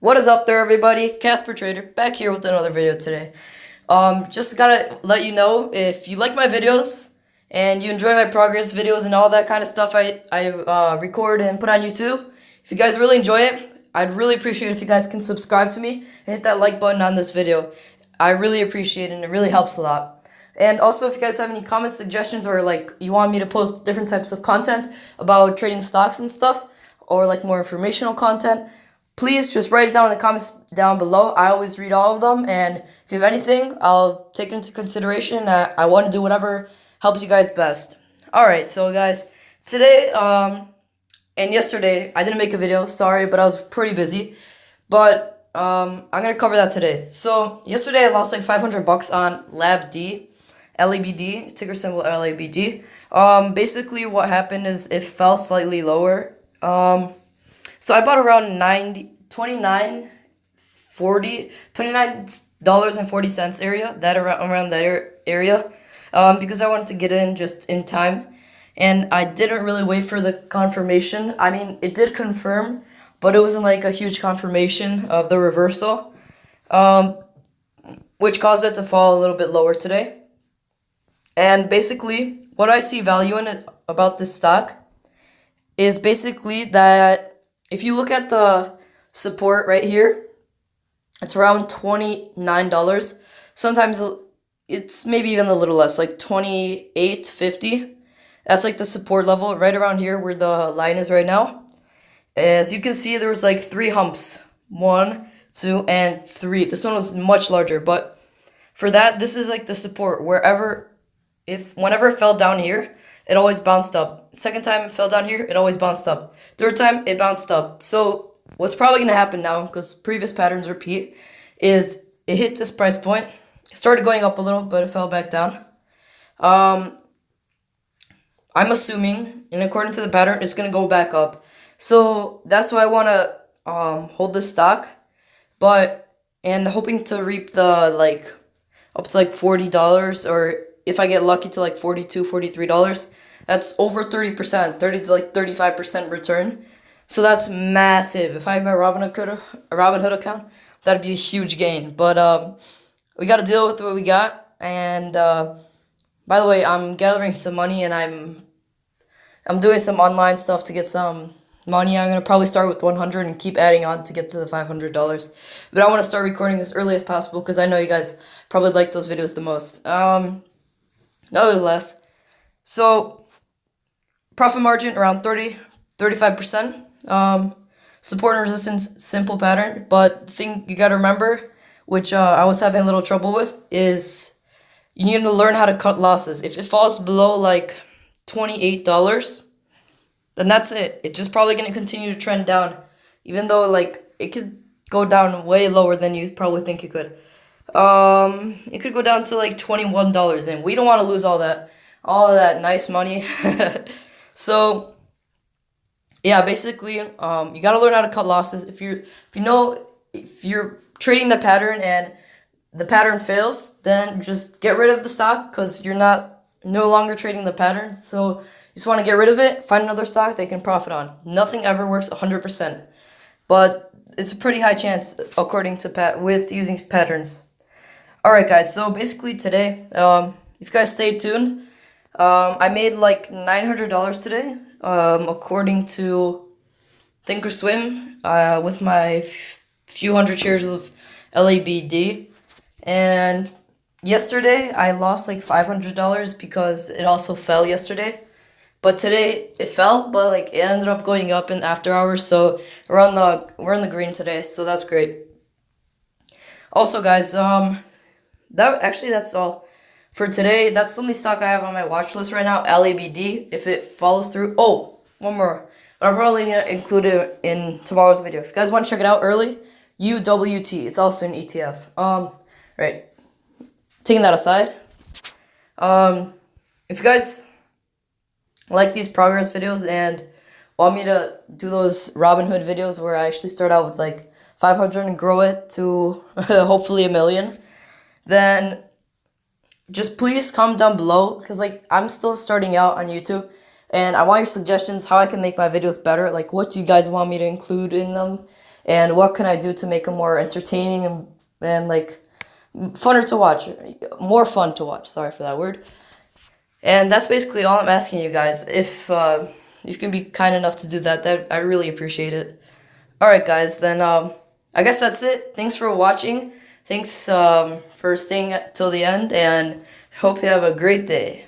What is up there, everybody? Casper Trader back here with another video today. Just gotta let you know, if you like my videos and you enjoy my progress videos and all that kind of stuff I record and put on YouTube. If you guys really enjoy it, I'd really appreciate it if you guys can subscribe to me and hit that like button on this video. I really appreciate it and it really helps a lot. And also, if you guys have any comments, suggestions, or like you want me to post different types of content about trading stocks and stuff, or like more informational content, please just write it down in the comments down below. I always read all of them, and if you have anything, I'll take it into consideration. I want to do whatever helps you guys best. Alright, so guys, today, and yesterday, I didn't make a video, sorry, but I was pretty busy. But, I'm gonna cover that today. So, yesterday I lost like 500 bucks on LABD, ticker symbol LABD. Basically what happened is it fell slightly lower. So I bought around $29.40 area, around that area, because I wanted to get in just in time, and I didn't really wait for the confirmation. I mean, it did confirm, but it wasn't like a huge confirmation of the reversal, which caused it to fall a little bit lower today. And basically, what I see value in it about this stock is basically that if you look at the support right here, it's around $29. Sometimes it's maybe even a little less, like $28.50. That's like the support level right around here where the line is right now. As you can see, there was like 3 humps. 1, 2, and 3. This one was much larger, but for that, this is like the support. Whenever it fell down here, it always bounced up. Second time it fell down here, it always bounced up. Third time, it bounced up. So what's probably going to happen now, because previous patterns repeat, is it hit this price point. It started going up a little, but it fell back down. I'm assuming, and according to the pattern, it's going to go back up. So that's why I want to hold this stock, and hoping to reap the up to like $40, or if I get lucky to like $42, $43. That's over 30%, 30 to like 35% return. So that's massive. If I have my Robinhood account, that'd be a huge gain. But we got to deal with what we got. And by the way, I'm gathering some money, and I'm doing some online stuff to get some money. I'm gonna probably start with 100 and keep adding on to get to the $500. But I want to start recording as early as possible because I know you guys probably like those videos the most. Nevertheless, so profit margin around 35%. Support and resistance, simple pattern. But the thing you gotta remember, which I was having a little trouble with, is you need to learn how to cut losses. If it falls below like $28, then that's it. It's just probably gonna continue to trend down, even though like it could go down way lower than you probably think it could. It could go down to like $21, and we don't want to lose all that nice money. So yeah, basically, you gotta learn how to cut losses. If you're trading the pattern and the pattern fails, then just get rid of the stock because you're no longer trading the pattern. So you just want to get rid of it, find another stock they can profit on. Nothing ever works 100%, but it's a pretty high chance according to with using patterns. Alright guys, so basically today, if you guys stay tuned, I made like $900 today, according to Thinkorswim, with my few hundred shares of LABD. And yesterday, I lost like $500 because it also fell yesterday. But today, it fell, but like it ended up going up in after hours, so we're in the green today, so that's great. Also guys, that's all for today. That's the only stock I have on my watch list right now, LABD. If it follows through, one more, but I'm probably gonna include it in tomorrow's video. If you guys want to check it out early, UWT. It's also an ETF. Right. Taking that aside, if you guys like these progress videos and want me to do those Robinhood videos where I actually start out with like 500 and grow it to hopefully 1 million, then just please comment down below, because like I'm still starting out on YouTube and I want your suggestions how I can make my videos better. Like, what do you guys want me to include in them? and what can I do to make them more entertaining and like funner to watch, more fun to watch. Sorry for that word. And that's basically all I'm asking you guys. If you can be kind enough to do that, that I really appreciate it. All right, guys. Then I guess that's it. Thanks for watching. Thanks for staying till the end, and hope you have a great day.